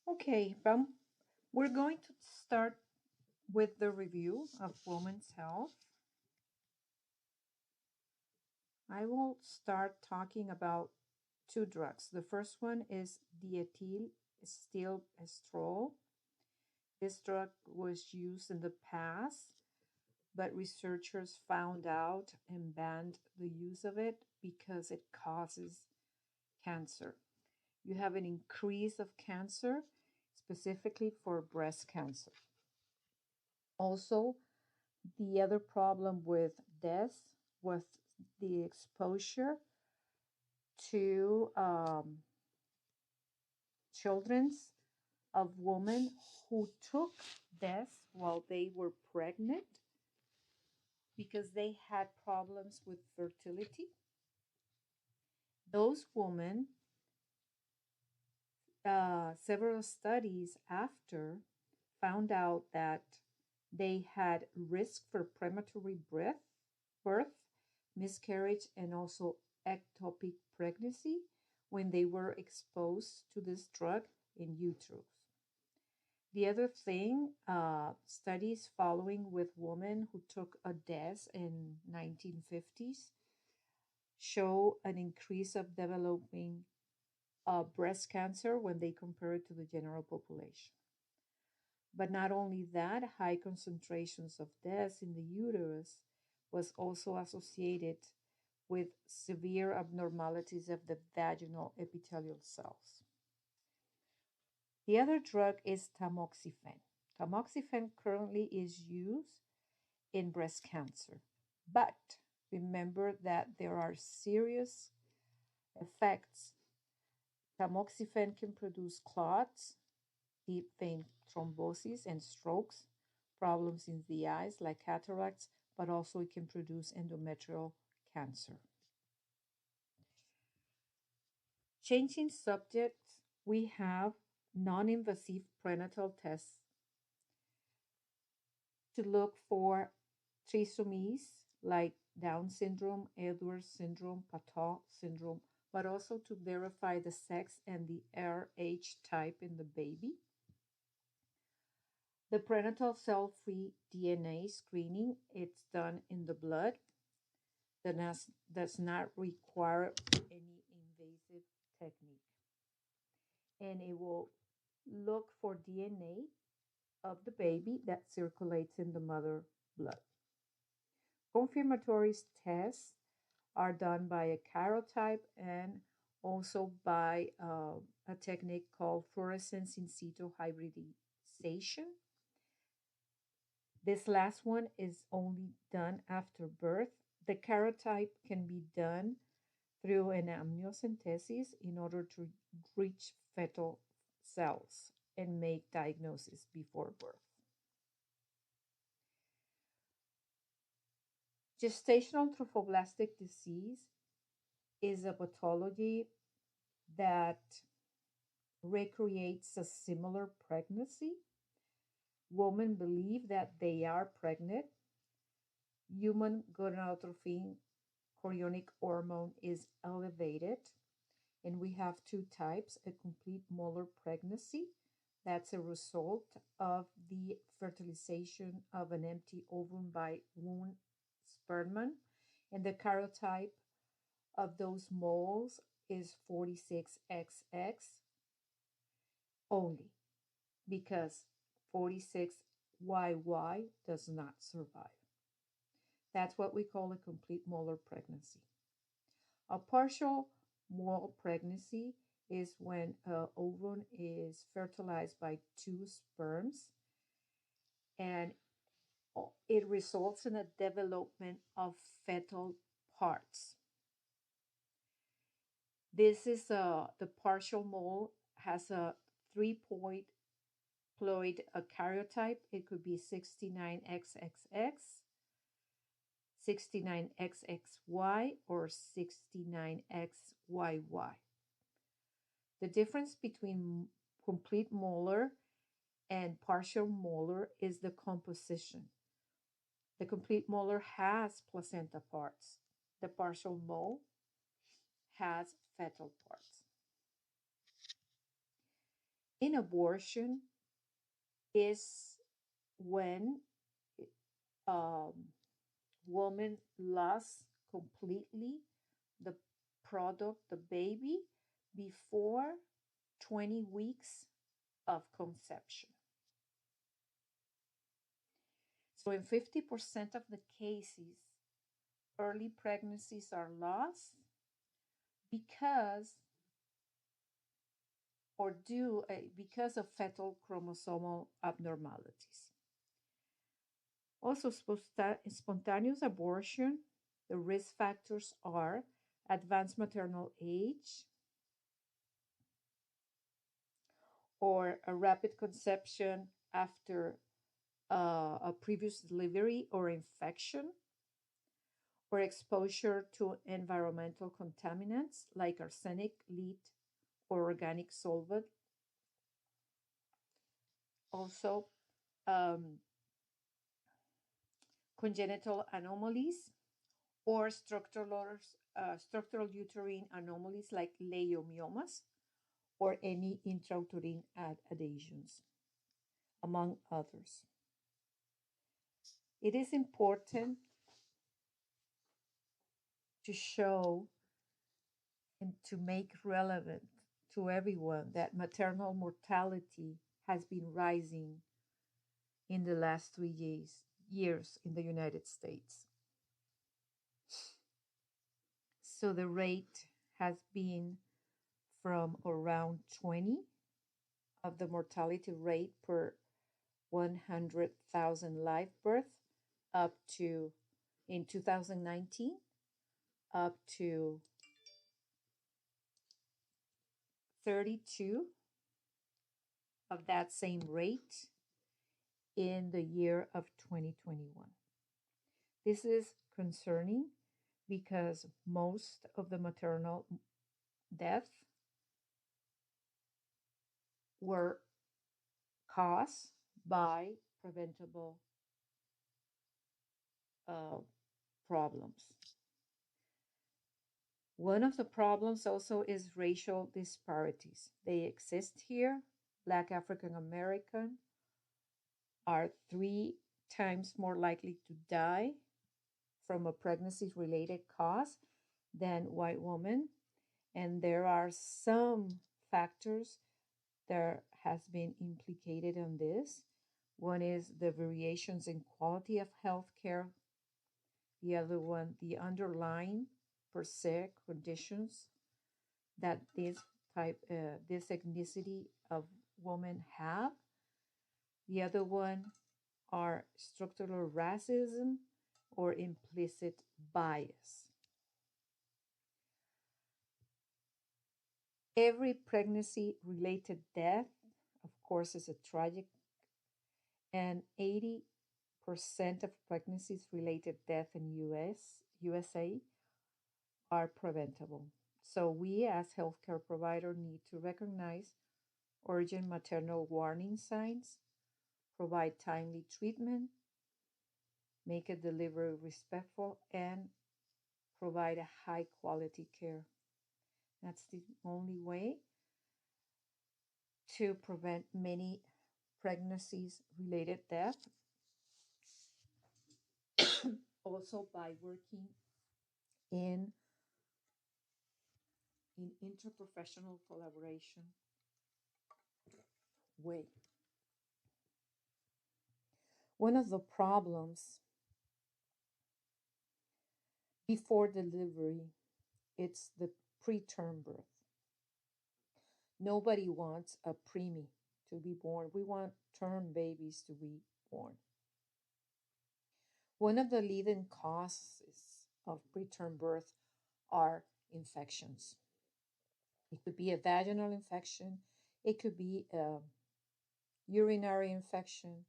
Okay, we're going to start with the review of women's health. I will start talking about two drugs. The first one is diethyl estrol. This drug was used in the past, but researchers found out and banned the use of it because it causes cancer. You have an increase of cancer, specifically for breast cancer. Also, the other problem with death was the exposure to children's of women who took death while they were pregnant because they had problems with fertility. Those women, several studies after, found out that they had risk for premature birth, miscarriage, and also ectopic pregnancy when they were exposed to this drug in utero. The other thing, studies following with women who took a DES in 1950s show an increase of developing breast cancer when they compare it to the general population. But not only that, high concentrations of DES in the uterus was also associated with severe abnormalities of the vaginal epithelial cells. The other drug is tamoxifen. Tamoxifen currently is used in breast cancer, but remember that there are serious effects. Tamoxifen can produce clots, deep vein thrombosis, and strokes, problems in the eyes like cataracts, but also it can produce endometrial cancer. Changing subjects, we have non invasive prenatal tests to look for trisomies like Down syndrome, Edwards syndrome, Patau syndrome, but also to verify the sex and the Rh type in the baby. The prenatal cell-free DNA screening, it's done in the blood. That does not require any invasive technique. And it will look for DNA of the baby that circulates in the mother blood. Confirmatory tests are done by a karyotype and also by a technique called fluorescence in situ hybridization. This last one is only done after birth. The karyotype can be done through an amniocentesis in order to reach fetal cells and make diagnosis before birth. Gestational trophoblastic disease is a pathology that recreates a similar pregnancy. Women believe that they are pregnant. Human gonadotrophin chorionic hormone is elevated, and we have two types: a complete molar pregnancy, that's a result of the fertilization of an empty ovum by wound sperm, and the karyotype of those moles is 46XX only, because 46YY does not survive. That's what we call a complete molar pregnancy. A partial molar pregnancy is when an ovum is fertilized by two sperms and it results in a development of fetal parts. This is the partial mole has a 3-point ploid karyotype. It could be 69XXX, 69XXY, or 69XYY. The difference between complete molar and partial molar is the composition. The complete molar has placenta parts. The partial mole has fetal parts. in abortion is when um, woman lost completely the product, the baby, before 20 weeks of conception. So, in 50% of the cases, early pregnancies are lost because because of fetal chromosomal abnormalities. Also, spontaneous abortion, the risk factors are advanced maternal age or a rapid conception after a previous delivery or infection, or exposure to environmental contaminants like arsenic, lead, or organic solvent. Also, um, congenital anomalies or structural uterine anomalies like leiomyomas or any intrauterine adhesions, among others. It is important to show and to make relevant to everyone that maternal mortality has been rising in the last 3 years in the United States. So the rate has been from around 20 of the mortality rate per 100,000 live birth up to, in 2019, up to 32 of that same rate in the year of 2021. This is concerning because most of the maternal deaths were caused by preventable problems. One of the problems also is racial disparities. They exist here. Black African American are 3 times more likely to die from a pregnancy related cause than white women. And there are some factors that has been implicated on this. One is the variations in quality of health care. The other one, the underlying per se conditions that this ethnicity of women have. The other one are structural racism or implicit bias. Every pregnancy related death, of course, is a tragic, and 80% of pregnancies related death in USA are preventable. So we as healthcare providers need to recognize urgent maternal warning signs, provide timely treatment, make a delivery respectful, and provide a high quality care. That's the only way to prevent many pregnancies related death. Also by working in interprofessional collaboration way. One of the problems before delivery, it's the preterm birth. Nobody wants a preemie to be born. We want term babies to be born. One of the leading causes of preterm birth are infections. It could be a vaginal infection, it could be a urinary infection,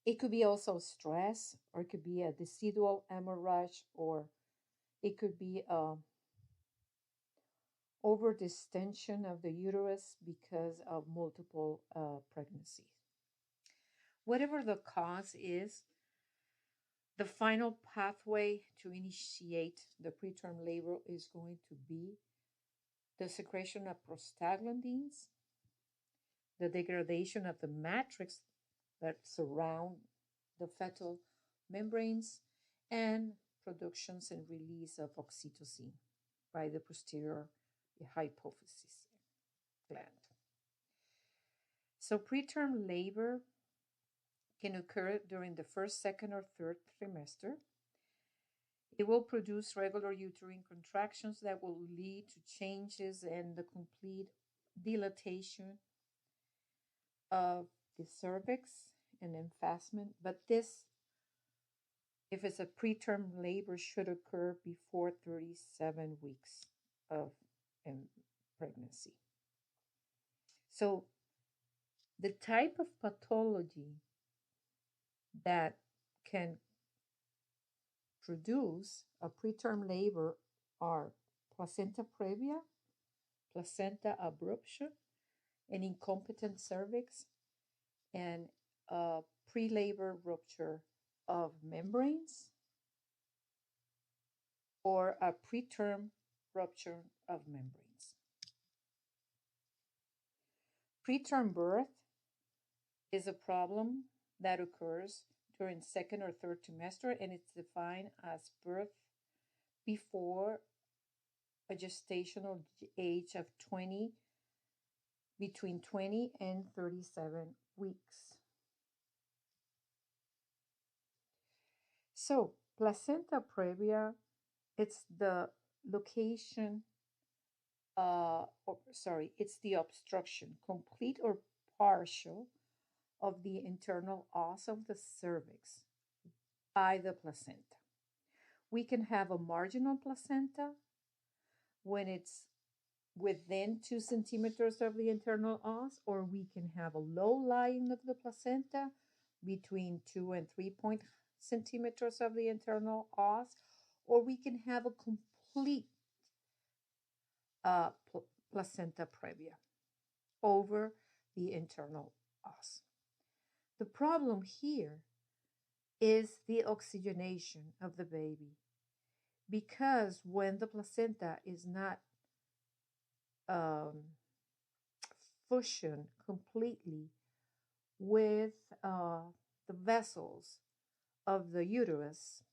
it could be also stress, or it could be a decidual hemorrhage, or it could be over distension of the uterus because of multiple pregnancies. Whatever the cause is, the final pathway to initiate the preterm labor is going to be the secretion of prostaglandins, the degradation of the matrix that surround the fetal membranes, and productions and release of oxytocin by the posterior hypophysis gland. So preterm labor can occur during the first, second, or third trimester. It will produce regular uterine contractions that will lead to changes in the complete dilatation of the cervix and emphasement. But this, if it's a preterm labor, should occur before 37 weeks of pregnancy. So the type of pathology that can produce a preterm labor are placenta previa, placenta abrupta, an incompetent cervix, and a pre-labor rupture of membranes, or a preterm rupture of membranes. Preterm birth is a problem that occurs during second or third trimester, and it's defined as birth before a gestational age of between 20 and 37 weeks. So placenta previa, it's the location, it's the obstruction, complete or partial, of the internal os of the cervix by the placenta. We can have a marginal placenta when it's within 2 centimeters of the internal os, or we can have a low lying of the placenta between 2 and 3 centimeters of the internal os, or we can have a complete placenta previa over the internal os. The problem here is the oxygenation of the baby, because when the placenta is not fusion completely with the vessels of the uterus,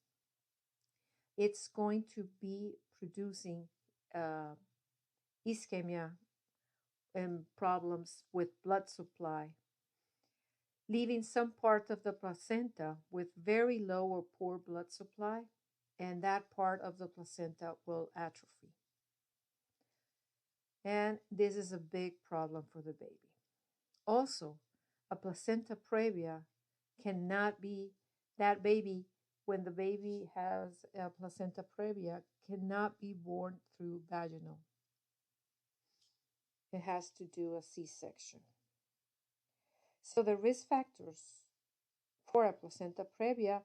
it's going to be producing ischemia and problems with blood supply, leaving some part of the placenta with very low or poor blood supply, and that part of the placenta will atrophy. And this is a big problem for the baby. Also, a placenta previa cannot be, that baby, when the baby has a placenta previa, cannot be born through vaginal. It has to do a C-section. So the risk factors for a placenta previa,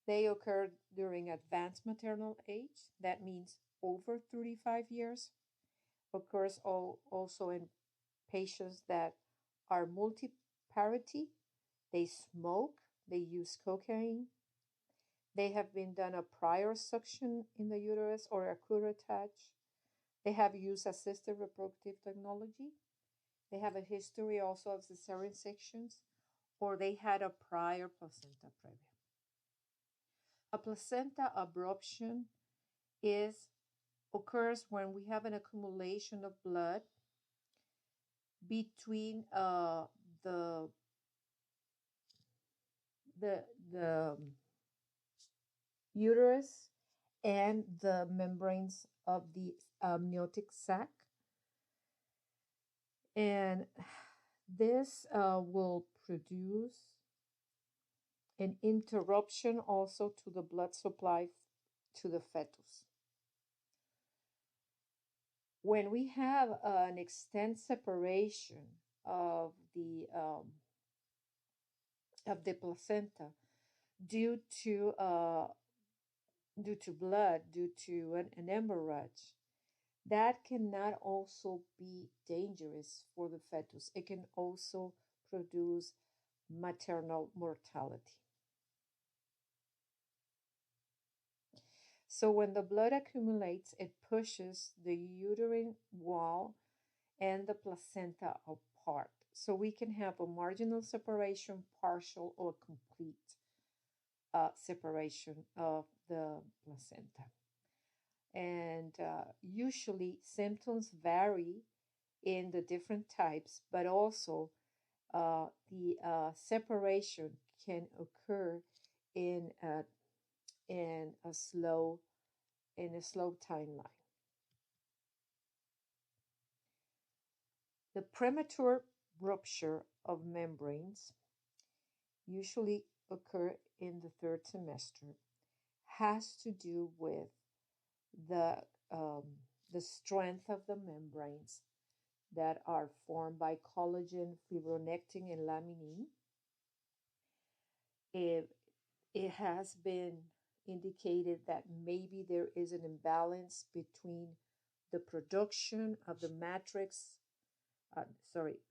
they occur during advanced maternal age. That means over 35 years. Occurs also in patients that are multiparity. They smoke, they use cocaine, they have been done a prior suction in the uterus or a curettage, they have used assisted reproductive technology, they have a history also of cesarean sections, or they had a prior placenta previa. A placenta abruption occurs when we have an accumulation of blood between the uterus and the membranes of the amniotic sac, and this will produce an interruption also to the blood supply to the fetus. When we have an extent separation of the placenta due to blood, due to an hemorrhage, that cannot also be dangerous for the fetus. It can also produce maternal mortality. So when the blood accumulates, it pushes the uterine wall and the placenta apart. So we can have a marginal separation, partial, or complete separation of the placenta. And usually symptoms vary in the different types, but also the separation can occur in a, in a slow timeline. The premature rupture of membranes usually occur in the third semester has to do with the um, the strength of the membranes that are formed by collagen, fibronectin, and laminin. It has been indicated that maybe there is an imbalance between the production of the matrix, an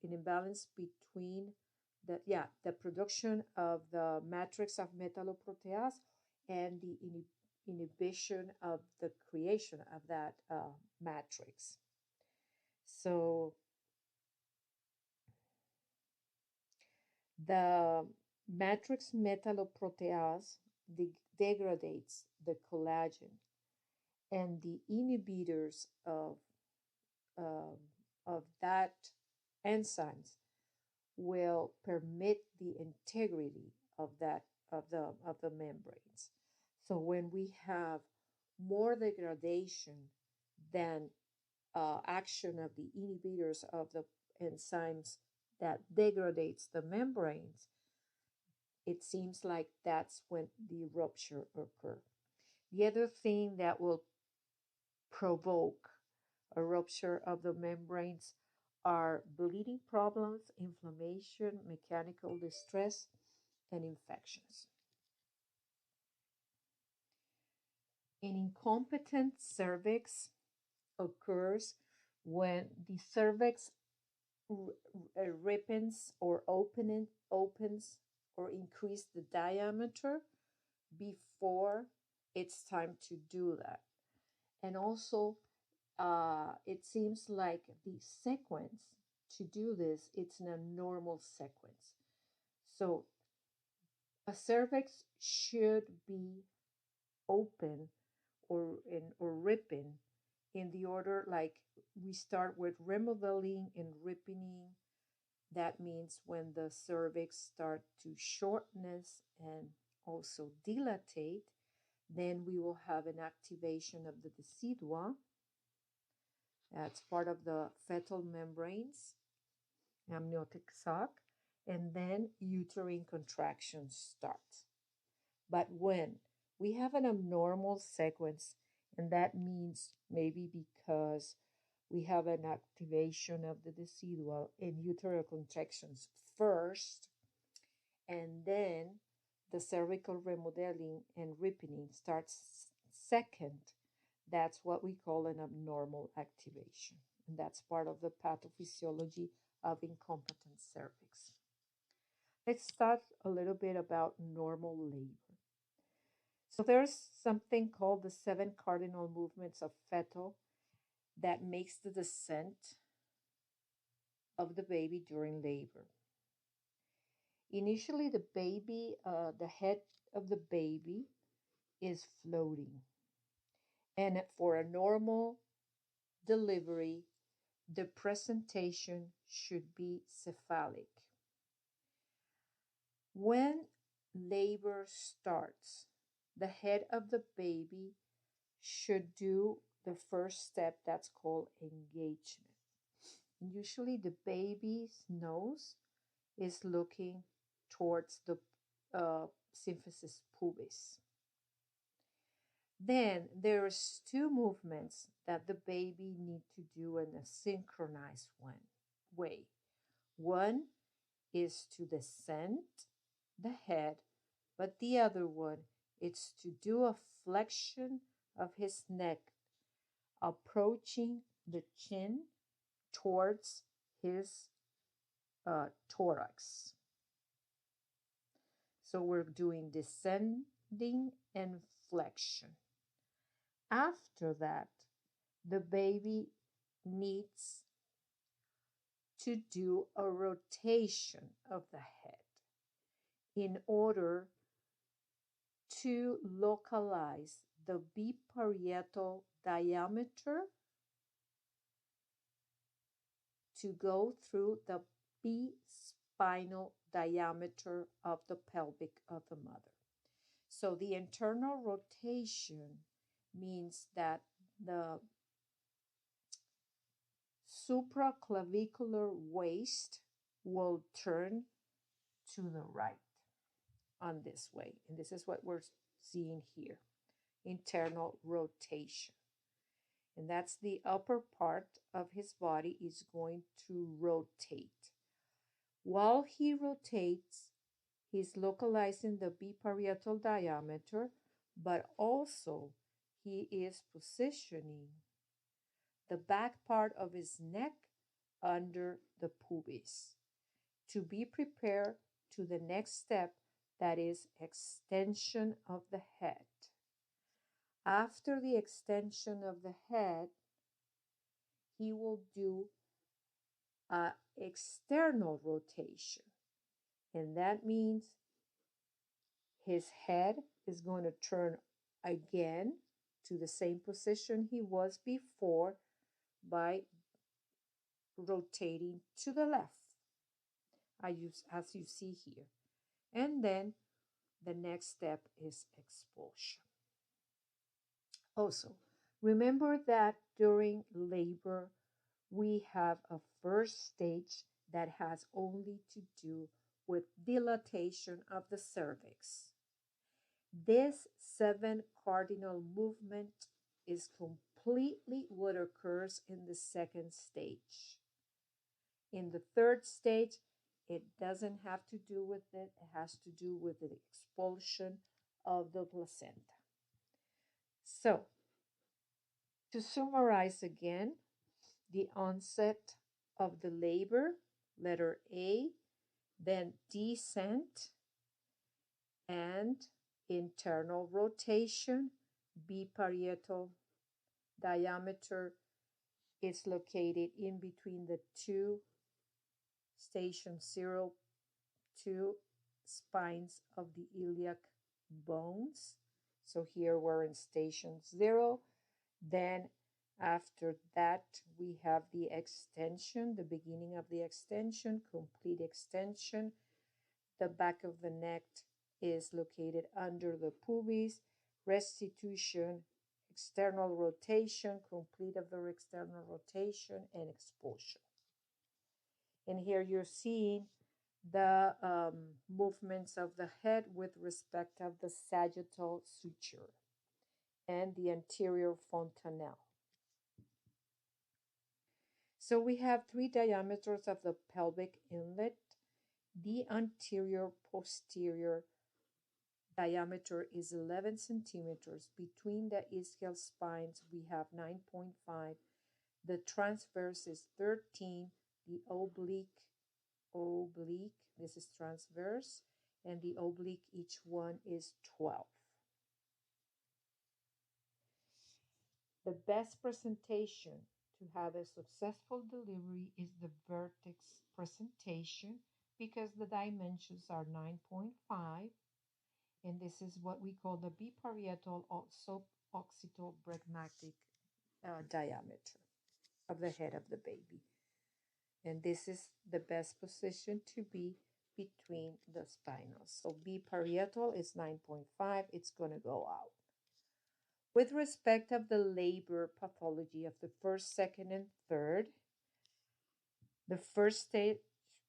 imbalance between the production of the matrix of metalloprotease and the inhibition of the creation of that matrix. So the matrix metalloprotease degrades the collagen, and the inhibitors um, of that enzymes will permit the integrity of that of the membranes. So when we have more degradation than action of the inhibitors of the enzymes that degrades the membranes, it seems like that's when the rupture occurs. The other thing that will provoke a rupture of the membranes are bleeding problems, inflammation, mechanical distress, and infections. An incompetent cervix occurs when the cervix ripens or opens or increase the diameter before it's time to do that. And also, it seems like the sequence to do this, it's in a normal sequence. So a cervix should be open or ripping in the order like we start with remodeling and ripening. That means when the cervix start to shortness and also dilatate, then we will have an activation of the decidua. That's part of the fetal membranes, amniotic sac, and then uterine contractions start. But when we have an abnormal sequence, and that means maybe because we have an activation of the decidual and uterine contractions first, and then the cervical remodeling and ripening starts second, that's what we call an abnormal activation. And that's part of the pathophysiology of incompetent cervix. Let's start a little bit about normal labor. So there's something called the 7 cardinal movements of fetal that makes the descent of the baby during labor. Initially, the head of the baby is floating. And for a normal delivery, the presentation should be cephalic. When labor starts, the head of the baby should do the first step that's called engagement. And usually the baby's nose is looking towards the symphysis pubis. Then there's 2 movements that the baby need to do in a synchronized way. One is to descend the head, but the other one is to do a flexion of his neck, approaching the chin towards his thorax. So we're doing descending and flexion. After that, the baby needs to do a rotation of the head in order to localize the biparietal diameter to go through the B-spinal diameter of the pelvic of the mother. So the internal rotation means that the supraclavicular waist will turn to the right on this way. And this is what we're seeing here, internal rotation. And that's the upper part of his body is going to rotate. While he rotates, he's localizing the biparietal diameter, but also he is positioning the back part of his neck under the pubis to be prepared to the next step, that is extension of the head. After the extension of the head, he will do an external rotation. And that means his head is going to turn again to the same position he was before by rotating to the left, as you see here. And then the next step is expulsion. Also, remember that during labor, we have a first stage that has only to do with dilatation of the cervix. This 7 cardinal movement is completely what occurs in the second stage. In the third stage, it doesn't have to do with it. It has to do with the expulsion of the placenta. So, to summarize again, the onset of the labor, letter A, then descent and internal rotation, biparietal diameter is located in between the two station 0 2 spines of the iliac bones. So here we're in station 0. Then after that, we have the extension, the beginning of the extension, complete extension. The back of the neck is located under the pubis, restitution, external rotation, complete of the external rotation, and expulsion. And here you're seeing the movements of the head with respect of the sagittal suture and the anterior fontanelle. So we have 3 diameters of the pelvic inlet. The anterior posterior diameter is 11 centimeters. Between the ischial spines, we have 9.5. The transverse is 13. The oblique, this is transverse, and the oblique, each one is 12. The best presentation to have a successful delivery is the vertex presentation because the dimensions are 9.5, and this is what we call the biparietal suboccipital bregmatic diameter of the head of the baby. And this is the best position to be between the spinals. So biparietal is 9.5, it's going to go out. With respect of the labor pathology of the first, second, and third, the first stage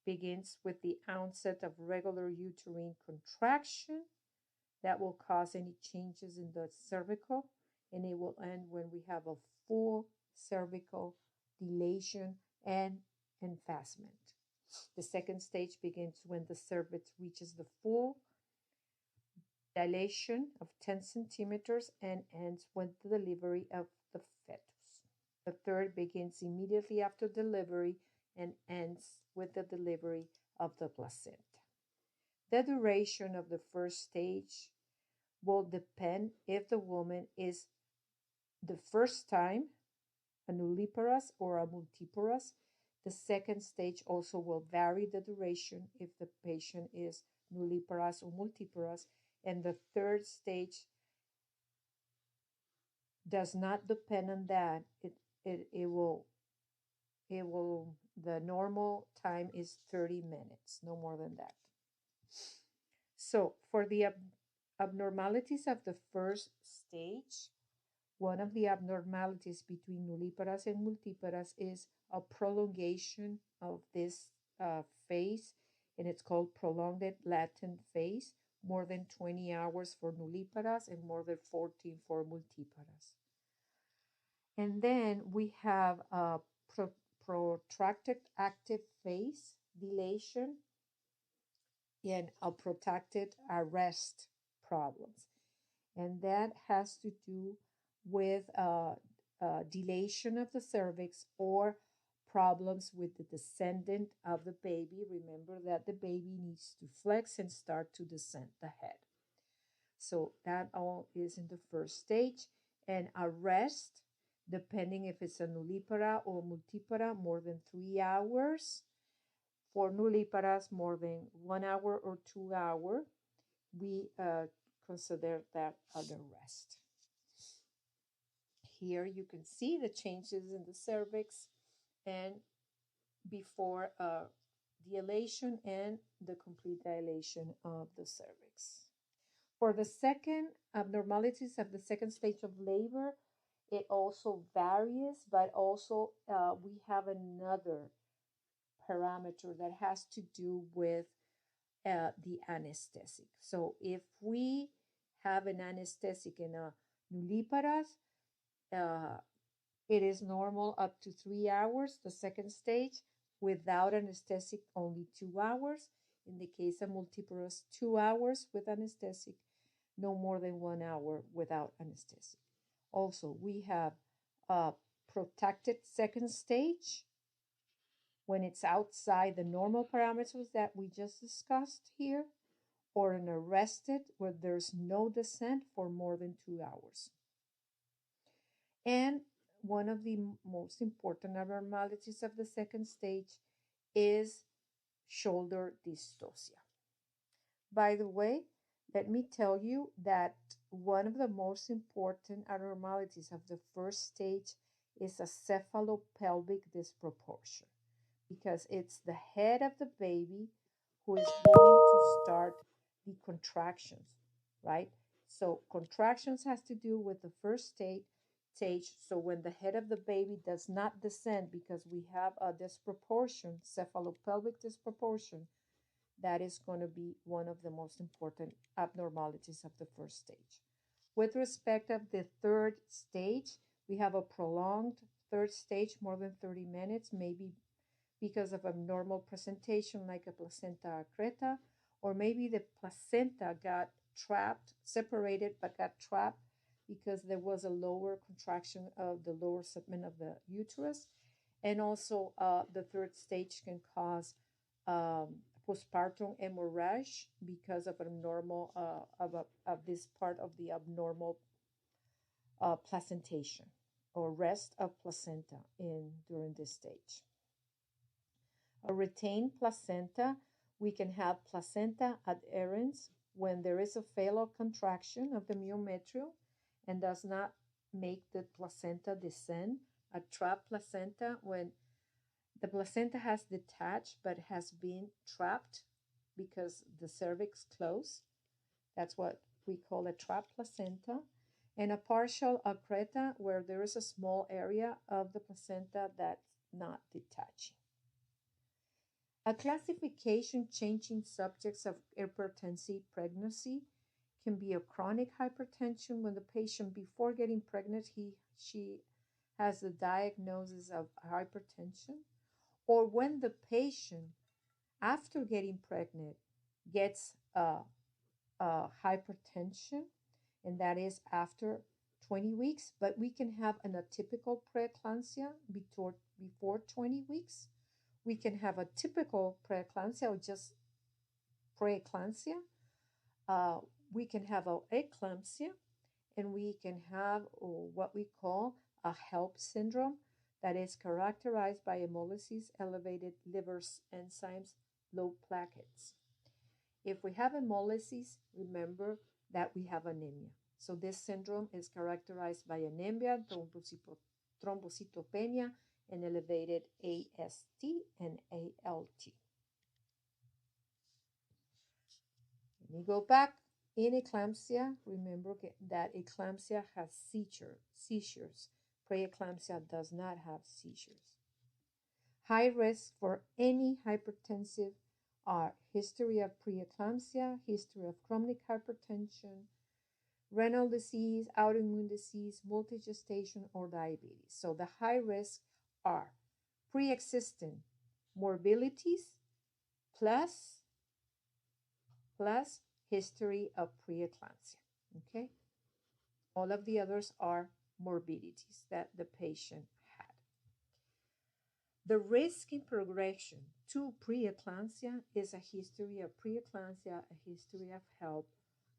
begins with the onset of regular uterine contraction that will cause any changes in the cervical, and it will end when we have a full cervical dilation and enfascement. The second stage begins when the cervix reaches the full dilation of 10 centimeters and ends with the delivery of the fetus. The third begins immediately after delivery and ends with the delivery of the placenta. The duration of the first stage will depend if the woman is the first time a nulliparous or a multiparous. The second stage also will vary the duration if the patient is nulliparous or multiparous. And the third stage does not depend on that. It will, the normal time is 30 minutes, no more than that. So for the abnormalities of the first stage, one of the abnormalities between nulliparous and multiparous is a prolongation of this phase, and it's called prolonged latent phase, more than 20 hours for nulliparous and more than 14 for multiparous. And then we have a protracted active phase, dilation, and a protracted arrest problems. And that has to do with dilation of the cervix or problems with the descendant of the baby. Remember that the baby needs to flex and start to descend the head. So that all is in the first stage. And arrest, depending if it's a nullipara or multipara, more than 3 hours. For nulliparas, more than 1 hour or 2 hours. We consider that an arrest. Here you can see the changes in the cervix and before dilation and the complete dilation of the cervix. For the second abnormalities of the second stage of labor, it also varies, but also we have another parameter that has to do with the anesthetic. So if we have an anesthetic in a nulliparas, it is normal up to 3 hours, the second stage. Without anesthetic, only 2 hours. In the case of multiparous, 2 hours with anesthetic, no more than 1 hour without anesthetic. Also, we have a protracted second stage when it's outside the normal parameters that we just discussed here, or an arrested where there's no descent for more than 2 hours. And one of the most important abnormalities of the second stage is shoulder dystocia. By the way, let me tell you that one of the most important abnormalities of the first stage is a cephalopelvic disproportion, because it's the head of the baby who is going to start the contractions, right? So contractions has to do with the first stage. So when the head of the baby does not descend because we have a disproportion, cephalopelvic disproportion, that is going to be one of the most important abnormalities of the first stage. With respect of the third stage, we have a prolonged third stage, more than 30 minutes, maybe because of abnormal presentation like a placenta accreta, or maybe the placenta got trapped, separated, but got trapped because there was a lower contraction of the lower segment of the uterus. And also the third stage can cause postpartum hemorrhage because of abnormal of this part of the abnormal placentation or rest of placenta during this stage. A retained placenta, we can have placenta adherence when there is a failure contraction of the myometrium and does not make the placenta descend. A trapped placenta, when the placenta has detached but has been trapped because the cervix closed. That's what we call a trapped placenta. And a partial accreta, where there is a small area of the placenta that's not detaching. A classification changing subjects of hypertensive pregnancy can be a chronic hypertension when the patient, before getting pregnant, she has the diagnosis of hypertension, or when the patient, after getting pregnant, gets a hypertension, and that is after 20 weeks. But we can have an atypical preeclampsia before 20 weeks. We can have a typical preeclampsia or just preeclampsia. We can have an eclampsia, and we can have what we call a HELP syndrome, that is characterized by hemolysis, elevated liver enzymes, low platelets. If we have hemolysis, remember that we have anemia. So this syndrome is characterized by anemia, thrombocytopenia, and elevated AST and ALT. Let me go back. In eclampsia, remember that eclampsia has seizures. Preeclampsia does not have seizures. High risk for any hypertensive are history of preeclampsia, history of chronic hypertension, renal disease, autoimmune disease, multigestation, or diabetes. So the high risk are pre-existing morbidities plus history of preeclampsia. Okay? All of the others are morbidities that the patient had. The risk in progression to preeclampsia is a history of preeclampsia, a history of HELP,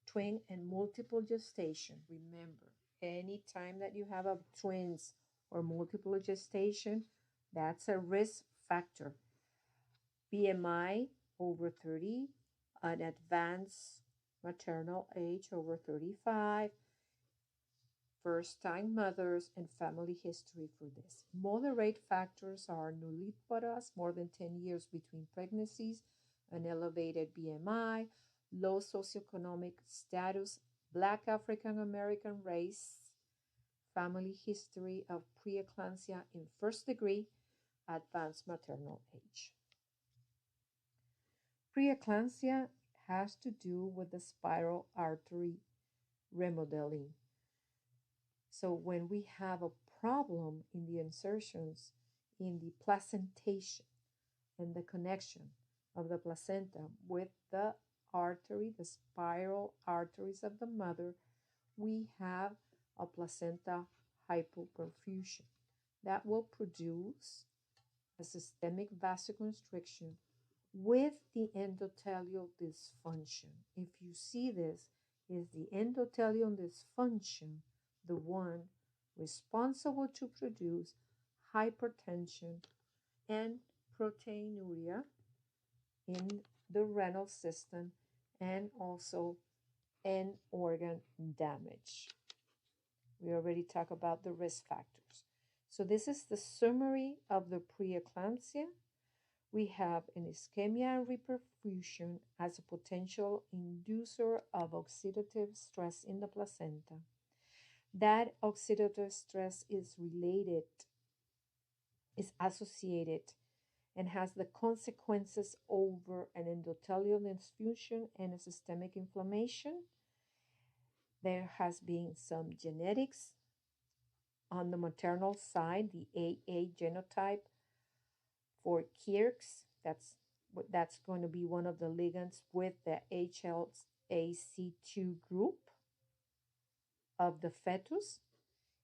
twin and multiple gestation. Remember, anytime that you have a twins or multiple gestation, that's a risk factor. BMI over 30, an advanced maternal age over 35, first-time mothers, and family history for this. Moderate factors are nulliparous, more than 10 years between pregnancies, an elevated BMI, low socioeconomic status, Black African American race, family history of preeclampsia in first degree, advanced maternal age. Preeclampsia has to do with the spiral artery remodeling. So when we have a problem in the insertions in the placentation and the connection of the placenta with the artery, the spiral arteries of the mother, we have a placenta hypoperfusion that will produce a systemic vasoconstriction with the endothelial dysfunction. If you see this, is the endothelial dysfunction the one responsible to produce hypertension and proteinuria in the renal system and also end organ damage. We already talked about the risk factors. So this is the summary of the preeclampsia. We have an ischemia and reperfusion as a potential inducer of oxidative stress in the placenta. That oxidative stress is associated and has the consequences over an endothelial dysfunction and a systemic inflammation. There has been some genetics on the maternal side, the AA genotype for Kirks. That's going to be one of the ligands with the HLA-C2 group of the fetus.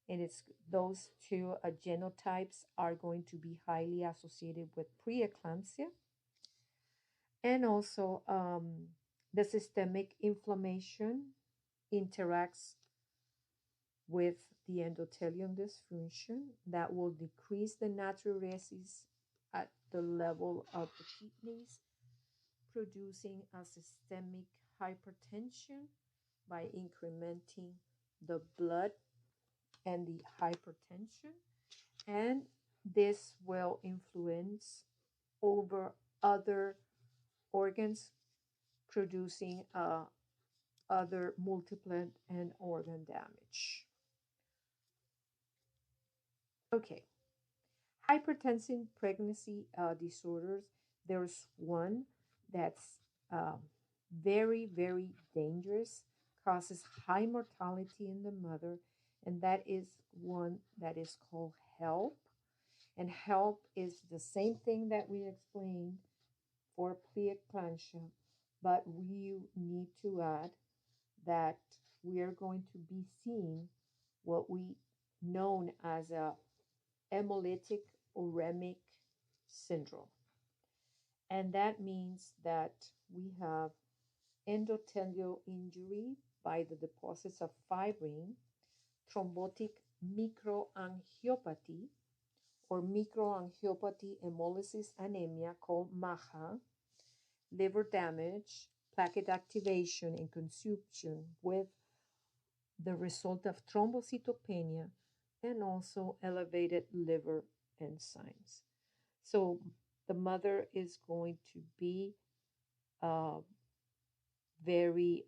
And it's those two genotypes are going to be highly associated with preeclampsia. And also the systemic inflammation interacts with the endothelial dysfunction that will decrease the natriuresis at the level of the kidneys, producing a systemic hypertension by incrementing the blood and the hypertension, and this will influence over other organs, producing other multiple and organ damage. Okay, hypertensive pregnancy disorders. There's one that's very, very dangerous, causes high mortality in the mother, and that is one that is called HELP. And HELP is the same thing that we explained for preeclampsia, but we need to add that we are going to be seeing what we known as a hemolytic uremic syndrome. And that means that we have endothelial injury by the deposits of fibrin, thrombotic microangiopathy, or microangiopathy hemolysis anemia called MAHA, liver damage, plaquet activation, and consumption with the result of thrombocytopenia and also elevated liver enzymes. So the mother is going to be uh, very,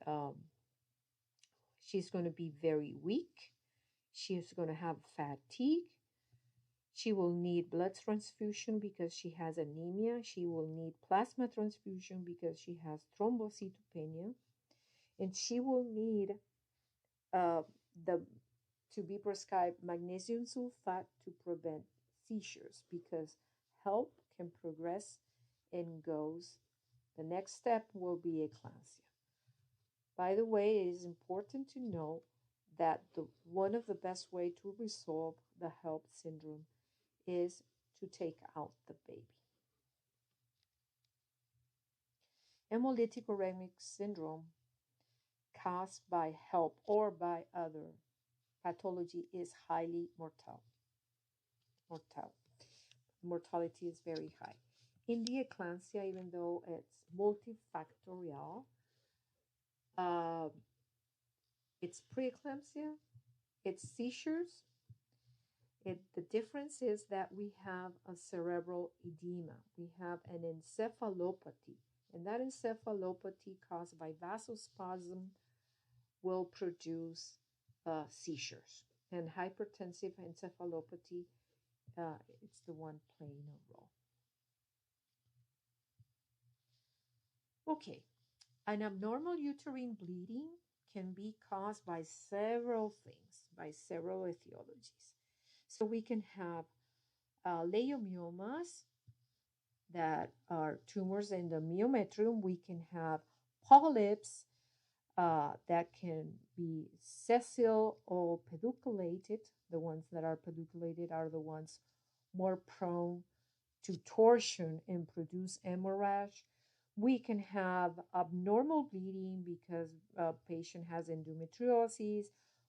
she's going to be very weak. She's going to have fatigue. She will need blood transfusion because she has anemia. She will need plasma transfusion because she has thrombocytopenia. And she will need uh, the to be prescribed magnesium sulfate to prevent seizures because HELP can progress and goes. The next step will be eclampsia. By the way, it is important to know that one of the best way to resolve the HELP syndrome is to take out the baby. Hemolytic uremic syndrome caused by HELP or by other pathology is highly mortal. Mortality is very high. In the eclampsia, even though it's multifactorial, uh, it's preeclampsia, it's seizures. The difference is that we have a cerebral edema. We have an encephalopathy, and that encephalopathy caused by vasospasm will produce seizures. And hypertensive encephalopathy, it's the one playing a role. Okay, an abnormal uterine bleeding can be caused by several things, by several etiologies. So we can have leiomyomas that are tumors in the myometrium. We can have polyps that can be sessile or pedunculated. The ones that are pedunculated are the ones more prone to torsion and produce hemorrhage. We can have abnormal bleeding because a patient has endometriosis.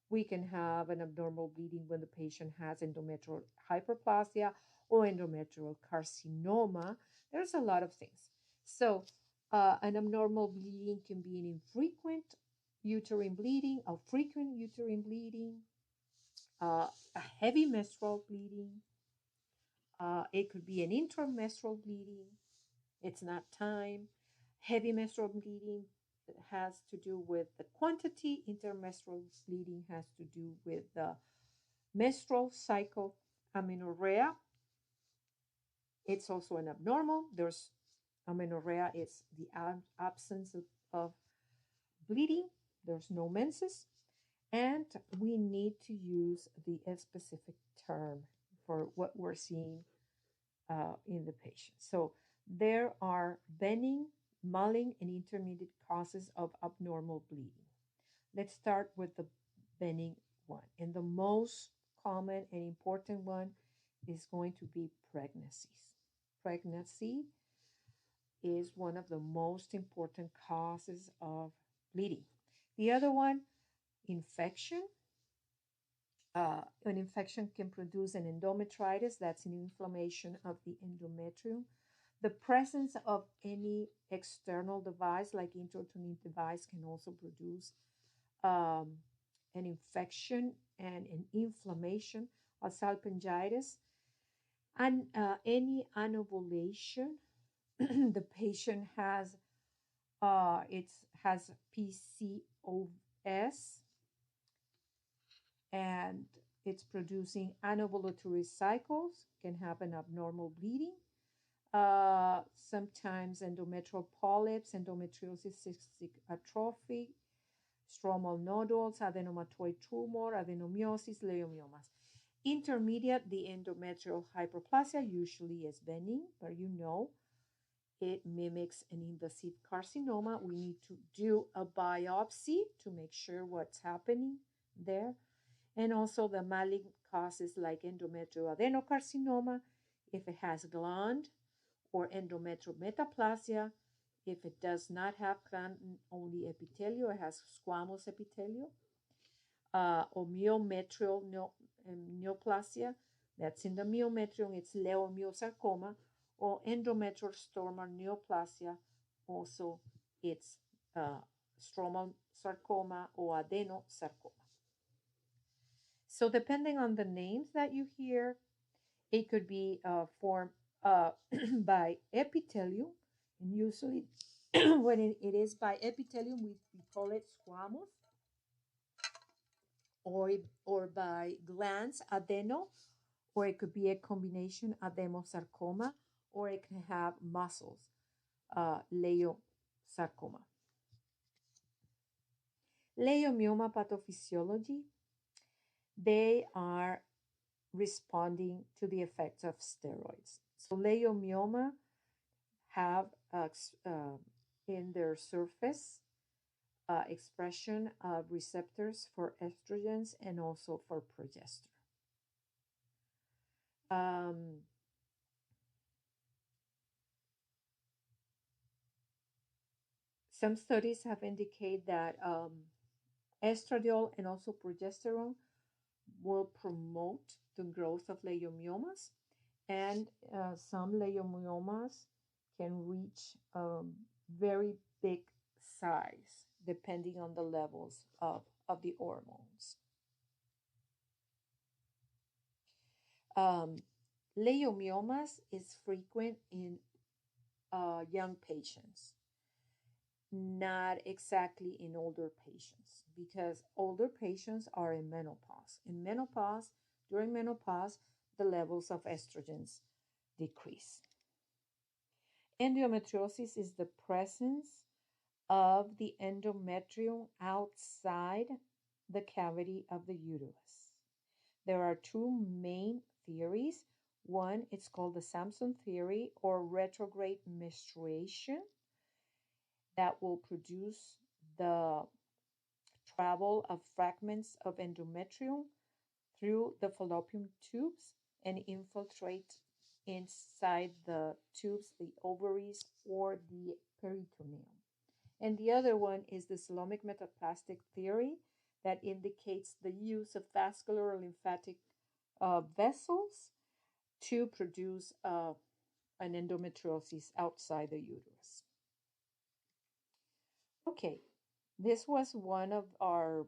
We can have an abnormal bleeding when the patient has endometrial hyperplasia or endometrial carcinoma. There's a lot of things. So, an abnormal bleeding can be an infrequent uterine bleeding, a frequent uterine bleeding, a heavy menstrual bleeding. It could be an intramenstrual bleeding. It's not time. Heavy menstrual bleeding has to do with the quantity. Intermenstrual bleeding has to do with the menstrual cycle. Amenorrhea, it's also an abnormal. There's amenorrhea is the absence of bleeding. There's no menses. And we need to use the specific term for what we're seeing in the patient. So there are benign, malign, and intermediate causes of abnormal bleeding. Let's start with the benign one. And the most common and important one is going to be pregnancies. Pregnancy is one of the most important causes of bleeding. The other one, infection. An infection can produce an endometritis, that's an inflammation of the endometrium. The presence of any external device, like intrauterine device, can also produce an infection and an inflammation, a salpingitis, and any anovulation. The patient has PCOS, and it's producing anovulatory cycles, can have an abnormal bleeding. Sometimes endometrial polyps, endometriosis, cystic atrophy, stromal nodules, adenomatoid tumor, adenomyosis, leiomyomas. Intermediate, the endometrial hyperplasia usually is benign, but you know it mimics an invasive carcinoma. We need to do a biopsy to make sure what's happening there. And also the malignant causes like endometrial adenocarcinoma, if it has gland, or endometrial metaplasia, if it does not have gland only epithelial, it has squamous epithelial, or myometrial neoplasia, That's in the myometrium, it's leiomyosarcoma, or endometrial stromal neoplasia, also it's stromal sarcoma or adenosarcoma. So depending on the names that you hear, it could be formed by epithelium, and usually when it is by epithelium, we call it squamous, or by glands, adeno, or it could be a combination adenosarcoma, or it can have muscles, leiosarcoma. Leiomyoma pathophysiology, they are responding to the effects of steroids. So leiomyoma have in their surface expression of receptors for estrogens and also for progesterone. Some studies have indicated that estradiol and also progesterone will promote the growth of leiomyomas, and some leiomyomas can reach very big size depending on the levels of the hormones. Leiomyomas is frequent in young patients, not exactly in older patients, because older patients are in menopause. In menopause, during menopause, the levels of estrogens decrease. Endometriosis is the presence of the endometrium outside the cavity of the uterus. There are two main theories. One, it's called the Samson theory, or retrograde menstruation, that will produce the travel of fragments of endometrium through the fallopian tubes and infiltrate inside the tubes, the ovaries, or the peritoneum. And the other one is the coelomic metaplastic theory, that indicates the use of vascular or lymphatic vessels to produce an endometriosis outside the uterus. Okay, this was one of our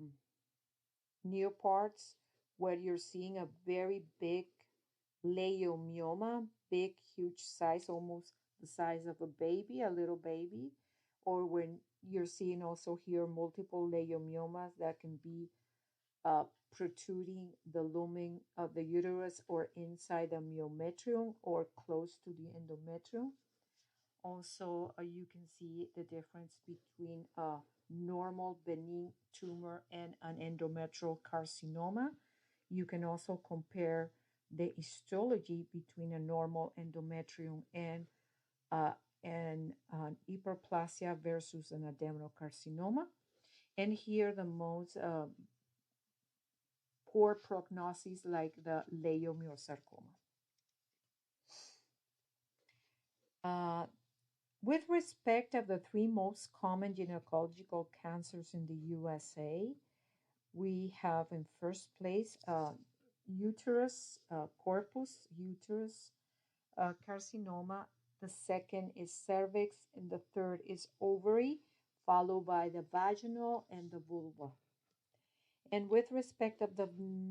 new parts where you're seeing a very big leiomyoma, big, huge size, almost the size of a baby, a little baby, or when you're seeing also here multiple leiomyomas that can be protruding the lumen of the uterus or inside the myometrium or close to the endometrium. Also, you can see the difference between a normal benign tumor and an endometrial carcinoma. You can also compare the histology between a normal endometrium and an hyperplasia versus an adenocarcinoma. And here the most poor prognosis, like the leiomyosarcoma. With respect of the three most common gynecological cancers in the USA, we have in first place uterus, corpus, uterus carcinoma. The second is cervix, and the third is ovary, followed by the vaginal and the vulva. And with respect of the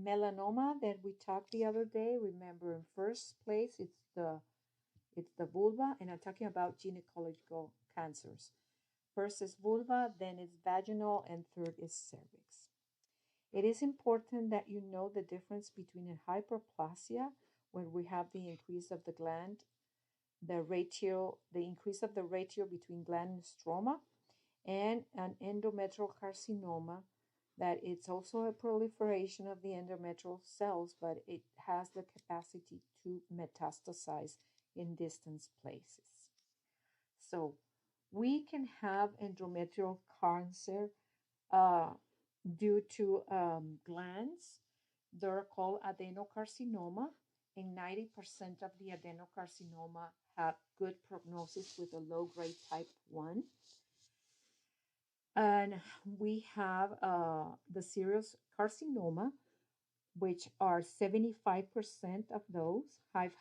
melanoma that we talked the other day, remember in first place it's the vulva, and I'm talking about gynecological cancers. First is vulva, then it's vaginal, and third is cervix. It is important that you know the difference between a hyperplasia, where we have the increase of the gland, the increase of the ratio between gland and stroma, and an endometrial carcinoma, that it's also a proliferation of the endometrial cells, but it has the capacity to metastasize in distant places. So we can have endometrial cancer due to glands. They're called adenocarcinoma, and 90% of the adenocarcinoma have good prognosis with a low grade type 1. And we have the serous carcinoma, which are 75% of those have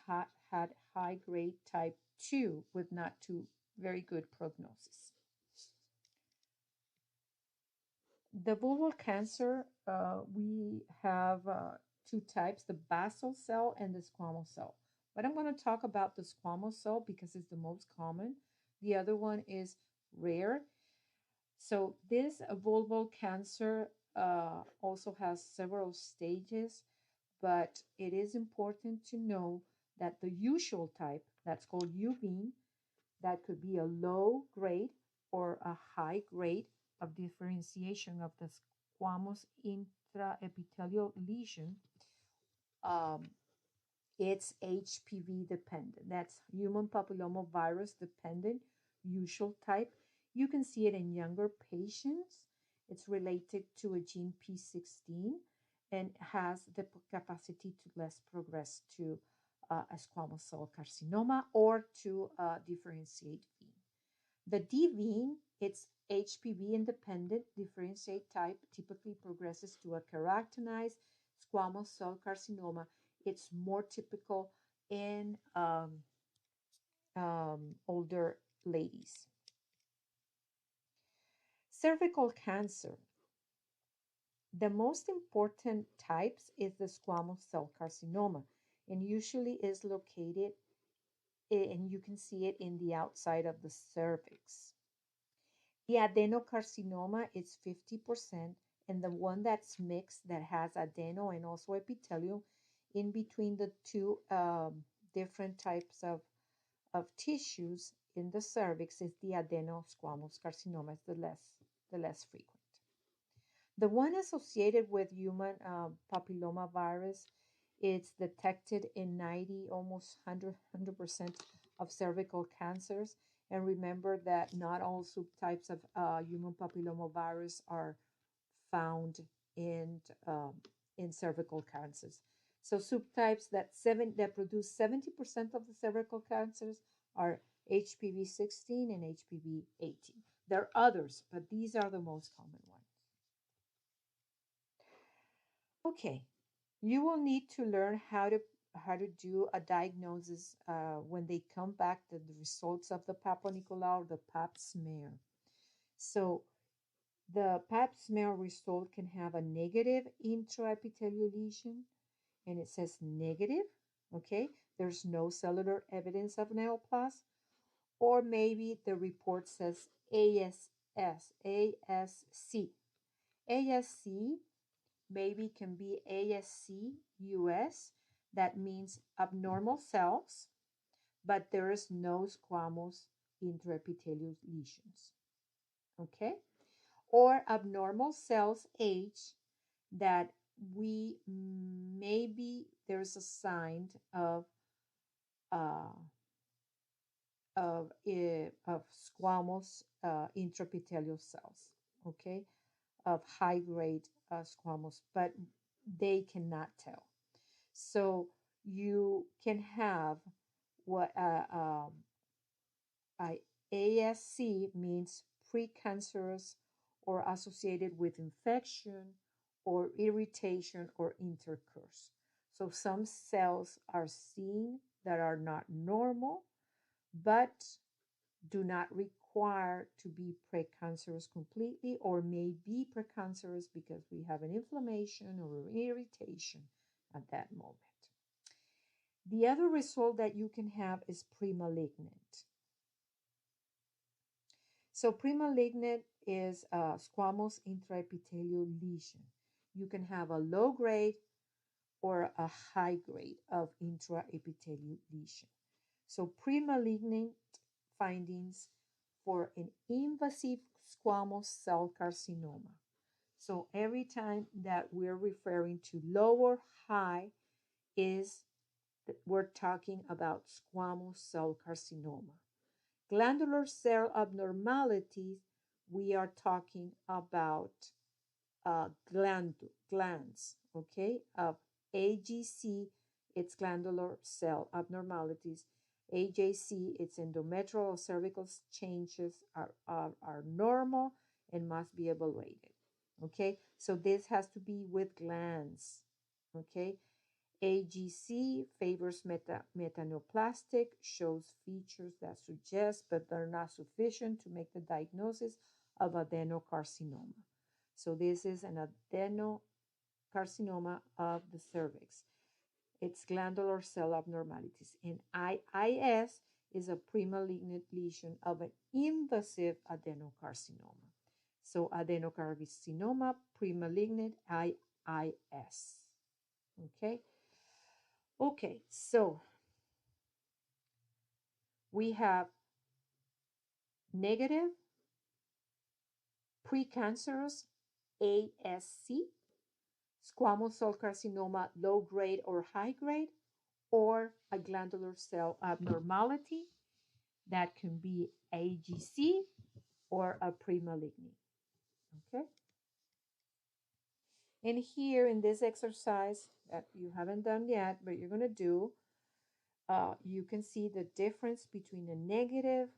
had high grade type 2 with not too very good prognosis. The vulval cancer, we have two types, the basal cell and the squamous cell. But I'm going to talk about the squamous cell because it's the most common. The other one is rare. So this vulval cancer also has several stages, but it is important to know that the usual type, that's called uveal, that could be a low grade or a high grade of differentiation of the squamous intraepithelial lesion. Um, it's HPV dependent. That's human papilloma virus dependent, usual type. You can see it in younger patients. It's related to a gene P16 and has the capacity to less progress to a squamous cell carcinoma or to differentiate V. The D-vene, it's HPV independent differentiate type, typically progresses to a keratinized squamous cell carcinoma. It's more typical in older ladies. Cervical cancer. The most important types is the squamous cell carcinoma and usually is located, and you can see it in the outside of the cervix. The adenocarcinoma is 50%, and the one that's mixed that has adeno and also epithelium in between the two different types of tissues in the cervix is the adenosquamous carcinoma. It's the less frequent. The one associated with human papilloma virus, it's detected in 90, almost 100% of cervical cancers. And remember that not all subtypes of human papilloma virus are found in, um, in cervical cancers. So subtypes that produce 70% of the cervical cancers are HPV 16 and HPV 18. There are others, but these are the most common ones. Okay, you will need to learn how to do a diagnosis when they come back the results of the Papa Nicolau, the Pap smear. So the Pap smear result can have a negative intraepithelial lesion, and it says negative. Okay, there's no cellular evidence of neoplasm, or maybe the report says ASC. ASC maybe can be ASC US, that means abnormal cells, but there is no squamous intraepithelial lesions. Okay? Or abnormal cells H, that we maybe there's a sign uh, of squamous intraepithelial cells. Okay, of high grade squamous, but they cannot tell. So you can have what ASC means precancerous or associated with infection or irritation or intercourse. So some cells are seen that are not normal, but do not require to be precancerous completely, or may be precancerous because we have an inflammation or irritation at that moment. The other result that you can have is premalignant. So premalignant is a squamous intraepithelial lesion. You can have a low grade or a high grade of intraepithelial lesion. So premalignant findings for an invasive squamous cell carcinoma. So every time that we're referring to low or high is we're talking about squamous cell carcinoma. Glandular cell abnormalities, we are talking about glands, okay, of AGC, it's glandular cell abnormalities. AJC, its endometrial or cervical changes are normal and must be evaluated. Okay, so this has to be with glands. Okay. AGC favors metaneoplastic, shows features that suggest but are not sufficient to make the diagnosis of adenocarcinoma. So this is an adenocarcinoma of the cervix. It's glandular cell abnormalities. And IIS is a premalignant lesion of an invasive adenocarcinoma. So adenocarcinoma, premalignant, IIS. Okay. Okay, so we have negative precancerous ASC, squamous cell carcinoma, low grade or high grade, or a glandular cell abnormality that can be AGC or a premalignant. Okay. And here in this exercise that you haven't done yet, but you're going to do, you can see the difference between a negative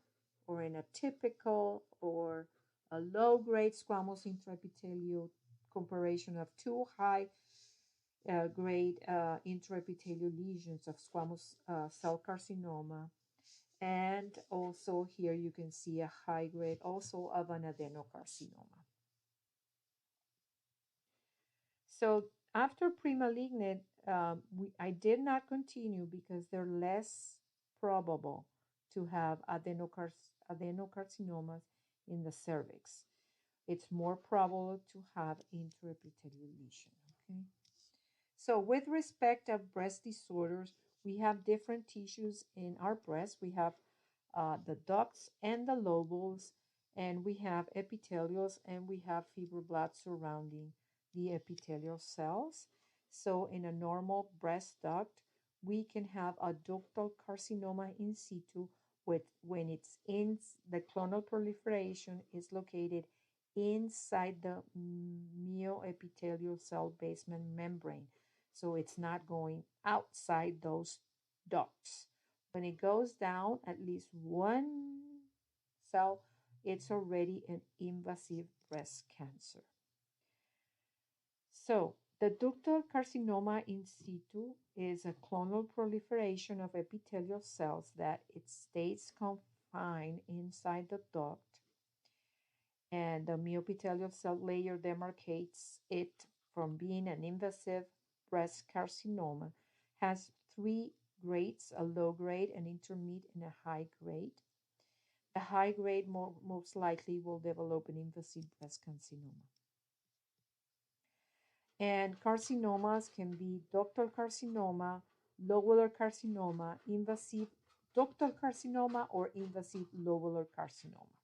or an atypical or a low-grade squamous intraepithelial comparison of two high-grade intraepithelial lesions of squamous cell carcinoma. And also here you can see a high grade also of an adenocarcinoma. So after premalignant, I did not continue because they're less probable to have adenocarcinomas in the cervix. It's more probable to have intraepithelial lesion. Okay. So with respect of breast disorders, we have different tissues in our breast. We have the ducts and the lobules, and we have epithelials, and we have fibroblasts surrounding the epithelial cells. So in a normal breast duct, we can have a ductal carcinoma in situ when it's in the clonal proliferation is located inside the myoepithelial cell basement membrane. So it's not going outside those ducts. When it goes down at least one cell, it's already an invasive breast cancer. So the ductal carcinoma in situ is a clonal proliferation of epithelial cells that it stays confined inside the duct, and the myoepithelial cell layer demarcates it from being an invasive breast carcinoma. Has three grades: a low grade, an intermediate, and a high grade. The high grade most likely will develop an invasive breast carcinoma. And carcinomas can be ductal carcinoma, lobular carcinoma, invasive ductal carcinoma, or invasive lobular carcinoma.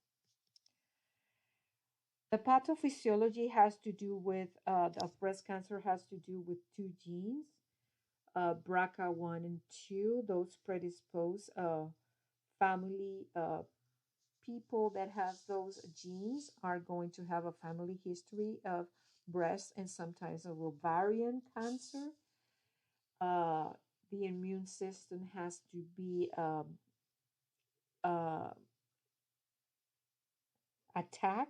The pathophysiology has to do with, of breast cancer has to do with two genes, BRCA1 and 2. Those predispose family people that have those genes are going to have a family history of breast and sometimes of ovarian cancer. The immune system has to be attack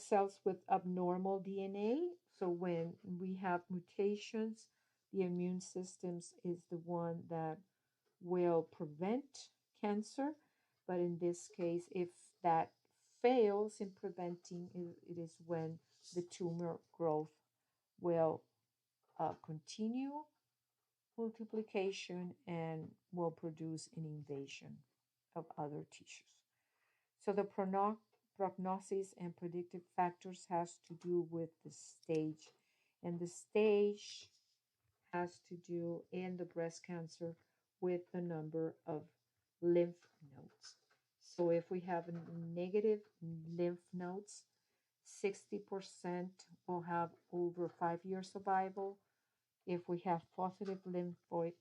cells with abnormal DNA. So when we have mutations, the immune system is the one that will prevent cancer. But in this case, if that fails in preventing, it is when the tumor growth will continue multiplication and will produce an invasion of other tissues. So the prognosis and predictive factors has to do with the stage, and the stage has to do in the breast cancer with the number of lymph nodes. So if we have negative lymph nodes, 60% will have over 5-year survival. If we have positive lymphoid,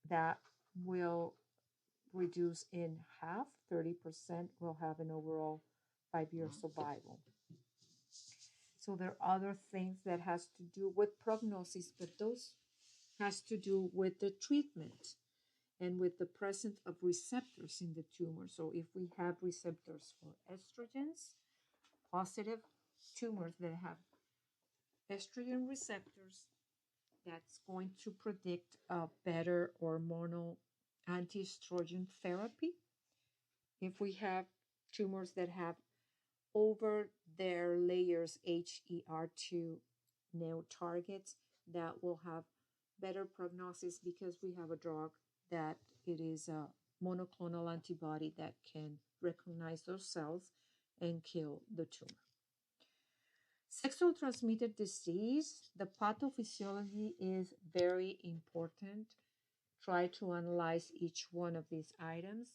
that will reduce in half, 30% will have an overall 5-year survival. So there are other things that has to do with prognosis, but those has to do with the treatment and with the presence of receptors in the tumor. So if we have receptors for estrogens, positive tumors that have estrogen receptors that's going to predict a better hormonal anti-estrogen therapy. If we have tumors that have over their layers HER2 neo targets, that will have better prognosis because we have a drug that it is a monoclonal antibody that can recognize those cells and kill the tumor. Sexual transmitted disease, the pathophysiology is very important. Try to analyze each one of these items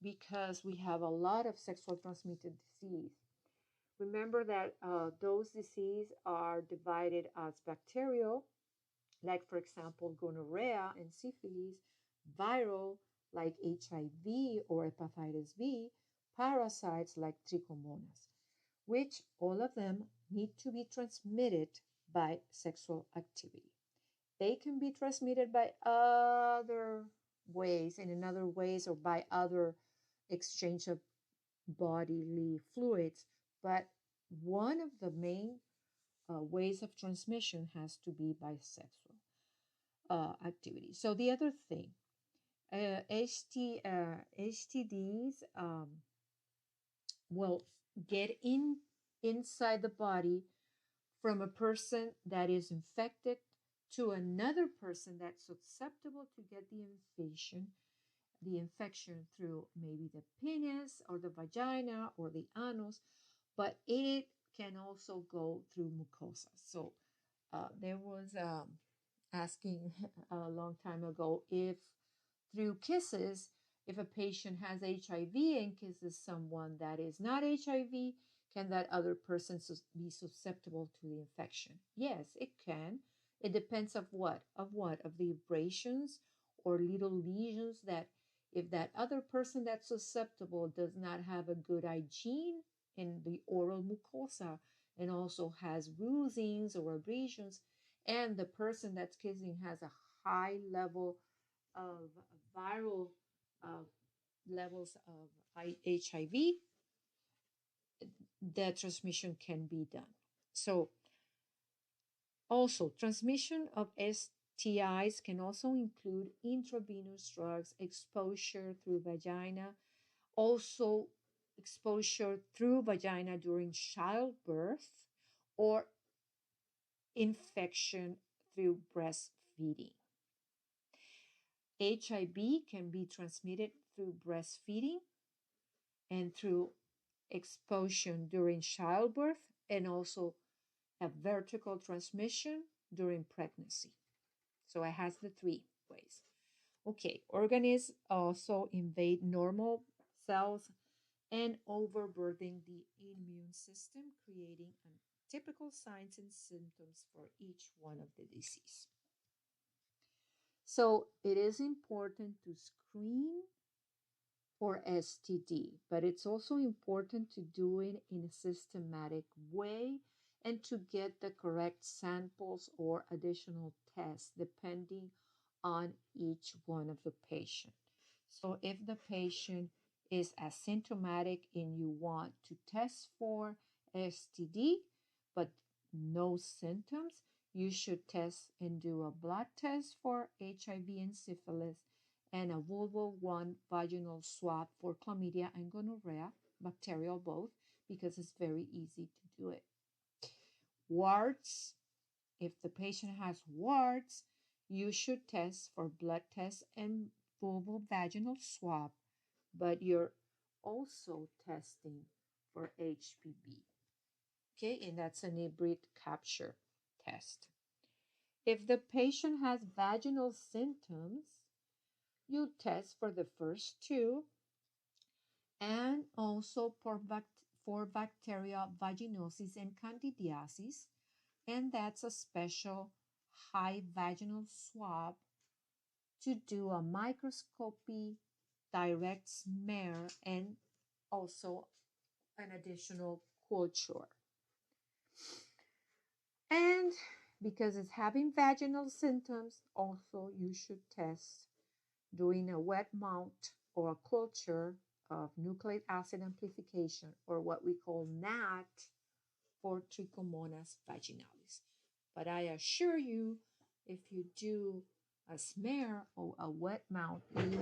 because we have a lot of sexual transmitted disease. Remember that those diseases are divided as bacterial, like for example, gonorrhea and syphilis, viral, like HIV or hepatitis B, parasites like trichomonas, which all of them need to be transmitted by sexual activity. They can be transmitted by other ways and in other ways or by other exchange of bodily fluids, but one of the main ways of transmission has to be by sexual activity. So the other thing, STDs will get inside the body from a person that is infected to another person that's susceptible to get the infection through maybe the penis or the vagina or the anus, but it can also go through mucosa. So there was asking a long time ago if through kisses, if a patient has HIV and kisses someone that is not HIV, can that other person be susceptible to the infection? Yes, it can. It depends of what? Of what? Of the abrasions or little lesions that if that other person that's susceptible does not have a good hygiene in the oral mucosa and also has bruisings or abrasions, and the person that's kissing has a high level of viral uh, levels of HIV, the transmission can be done. So, also, transmission of STIs can also include intravenous drugs, exposure through vagina, also exposure through vagina during childbirth, or infection through breastfeeding. HIV can be transmitted through breastfeeding and through exposure during childbirth, and also a vertical transmission during pregnancy. So it has the three ways. Okay, organisms also invade normal cells and overburden the immune system, creating typical signs and symptoms for each one of the disease. So it is important to screen for STD, but it's also important to do it in a systematic way and to get the correct samples or additional tests depending on each one of the patient. So if the patient is asymptomatic and you want to test for STD but no symptoms, you should test and do a blood test for HIV and syphilis and a vulval 1 vaginal swab for chlamydia and gonorrhea, bacterial both, because it's very easy to do it. Warts, if the patient has warts, you should test for blood test and vulval vaginal swab, but you're also testing for HPV. Okay, and that's an hybrid capture test. If the patient has vaginal symptoms, you test for the first two and also for bacteria vaginosis and candidiasis, and that's a special high vaginal swab to do a microscopy, direct smear, and also an additional culture. And because it's having vaginal symptoms, also you should test doing a wet mount or a culture of nucleic acid amplification, or what we call NAT, for Trichomonas vaginalis. But I assure you, if you do a smear or a wet mount and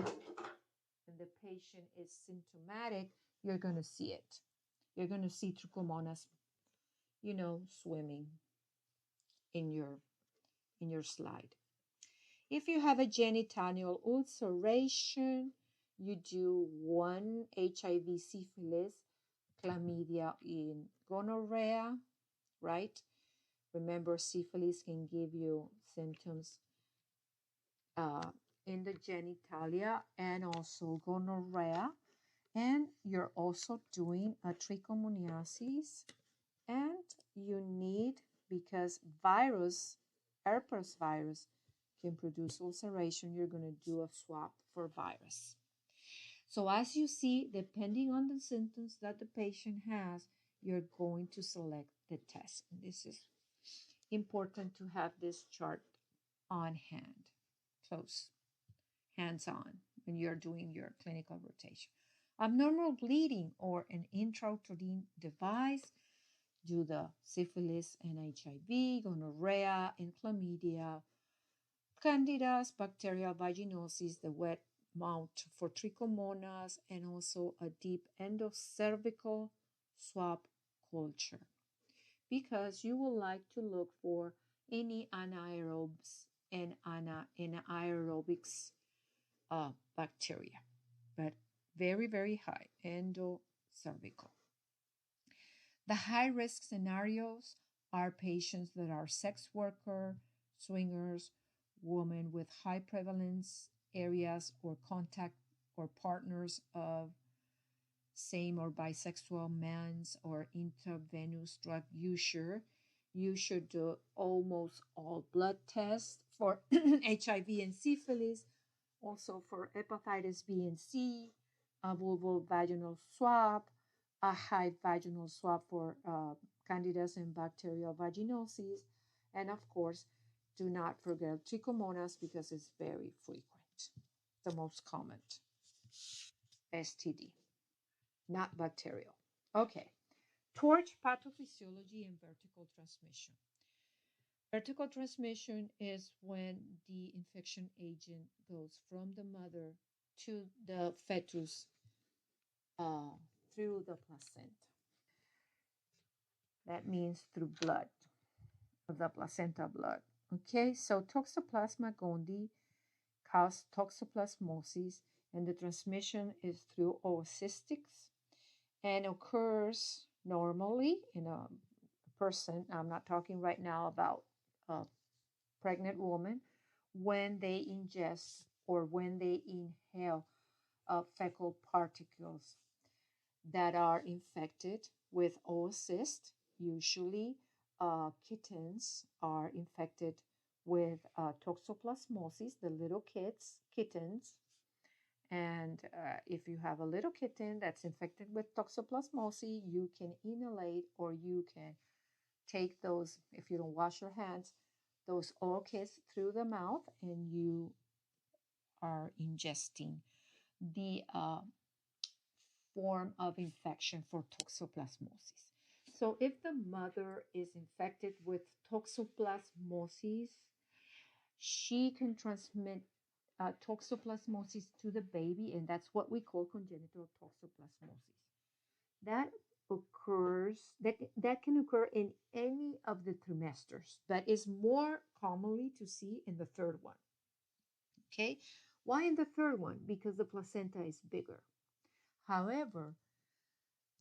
the patient is symptomatic, you're going to see it. You're going to see trichomonas, swimming in your slide. If you have a genital ulceration, you do one HIV, syphilis, chlamydia, in gonorrhea, right? Remember, syphilis can give you symptoms in the genitalia and also gonorrhea. And you're also doing a trichomoniasis. And you need, because herpes virus can produce ulceration, you're going to do a swab for virus. So as you see, depending on the symptoms that the patient has, you're going to select the test. And this is important to have this chart on hand, close, hands-on, when you're doing your clinical rotation. Abnormal bleeding or an intrauterine device, do the syphilis and HIV, gonorrhea and chlamydia, candidas, bacterial vaginosis, the wet mount for trichomonas, and also a deep endocervical swab culture, because you would like to look for any anaerobes and anaerobics bacteria, but very, very high endocervical. The high-risk scenarios are patients that are sex worker, swingers, women with high prevalence areas, or contact or partners of same or bisexual men's or intravenous drug user. You should do almost all blood tests for HIV and syphilis, also for hepatitis B and C, a vulvovaginal swab, a high vaginal swab for candidas and bacterial vaginosis, and of course, do not forget trichomonas because it's very frequent, the most common STD, not bacterial. Okay, torch pathophysiology and vertical transmission. Vertical transmission is when the infection agent goes from the mother to the fetus through the placenta. That means through blood, the placenta blood. Okay, so Toxoplasma gondii cause toxoplasmosis, and the transmission is through oocystics and occurs normally in a person. I'm not talking right now about a pregnant woman, when they ingest or when they inhale fecal particles that are infected with oocyst. Usually, kittens are infected with toxoplasmosis, the little kittens. And if you have a little kitten that's infected with toxoplasmosis, you can inhalate, or you can take those, if you don't wash your hands, those orchids through the mouth, and you are ingesting the form of infection for toxoplasmosis. So if the mother is infected with toxoplasmosis, she can transmit toxoplasmosis to the baby, and that's what we call congenital toxoplasmosis. That that can occur in any of the trimesters, but is more commonly to see in the third one. Okay, why in the third one? Because the placenta is bigger. However,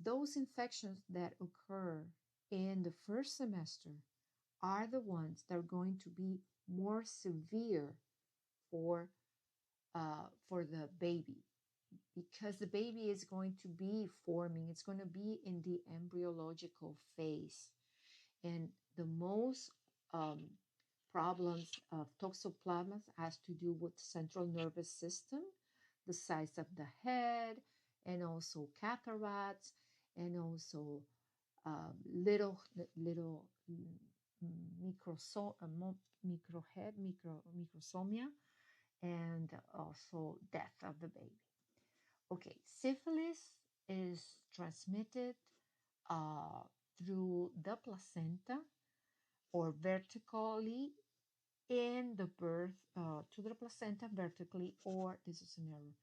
those infections that occur in the first semester are the ones that are going to be more severe for the baby, because the baby is going to be forming, it's going to be in the embryological phase. And the most problems of toxoplasma has to do with central nervous system, the size of the head, and also cataracts, and also little microsomia, and also death of the baby. Okay, syphilis is transmitted through the placenta or vertically in the birth to the placenta vertically, or this is an error,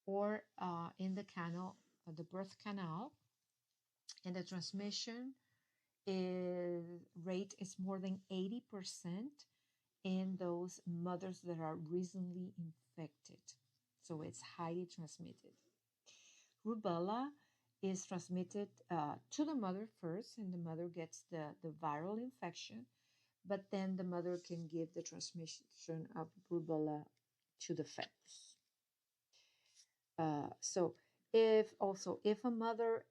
or in the canal, the birth canal, and the transmission rate is more than 80% in those mothers that are recently infected. So it's highly transmitted. Rubella is transmitted to the mother first, and the mother gets the viral infection, but then the mother can give the transmission of rubella to the fetus. So if a mother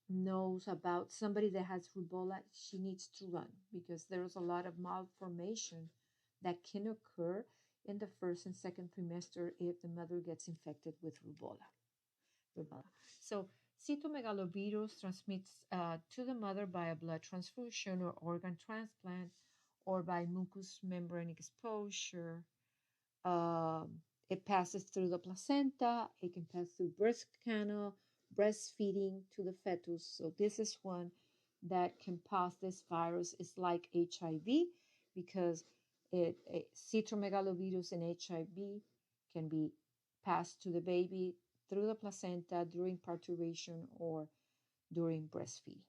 knows about somebody that has rubella, she needs to run because there's a lot of malformation that can occur in the first and second trimester if the mother gets infected with rubella. So cytomegalovirus transmits to the mother by a blood transfusion or organ transplant or by mucous membrane exposure. It passes through the placenta. It can pass through birth canal, breastfeeding to the fetus. So this is one that can pass this virus. It's like HIV because cytomegalovirus and HIV can be passed to the baby through the placenta during parturition or during breastfeeding.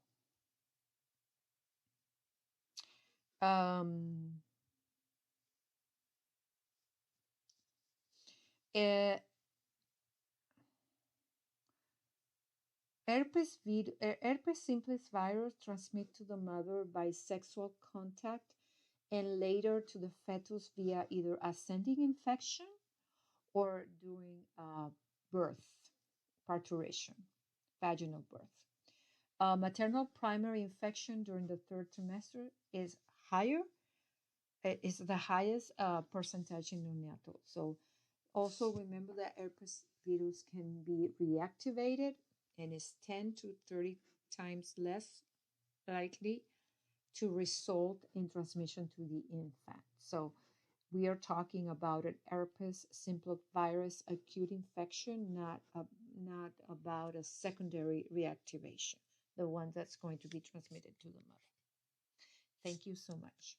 Uh, Herpes simplex virus transmit to the mother by sexual contact and later to the fetus via either ascending infection or during birth, parturition, vaginal birth. Maternal primary infection during the third trimester is higher, is the highest percentage in neonatal. So also remember that herpes virus can be reactivated and is 10 to 30 times less likely to result in transmission to the infant. So we are talking about an herpes simplex virus acute infection, not about a secondary reactivation, the one that's going to be transmitted to the mother. Thank you so much.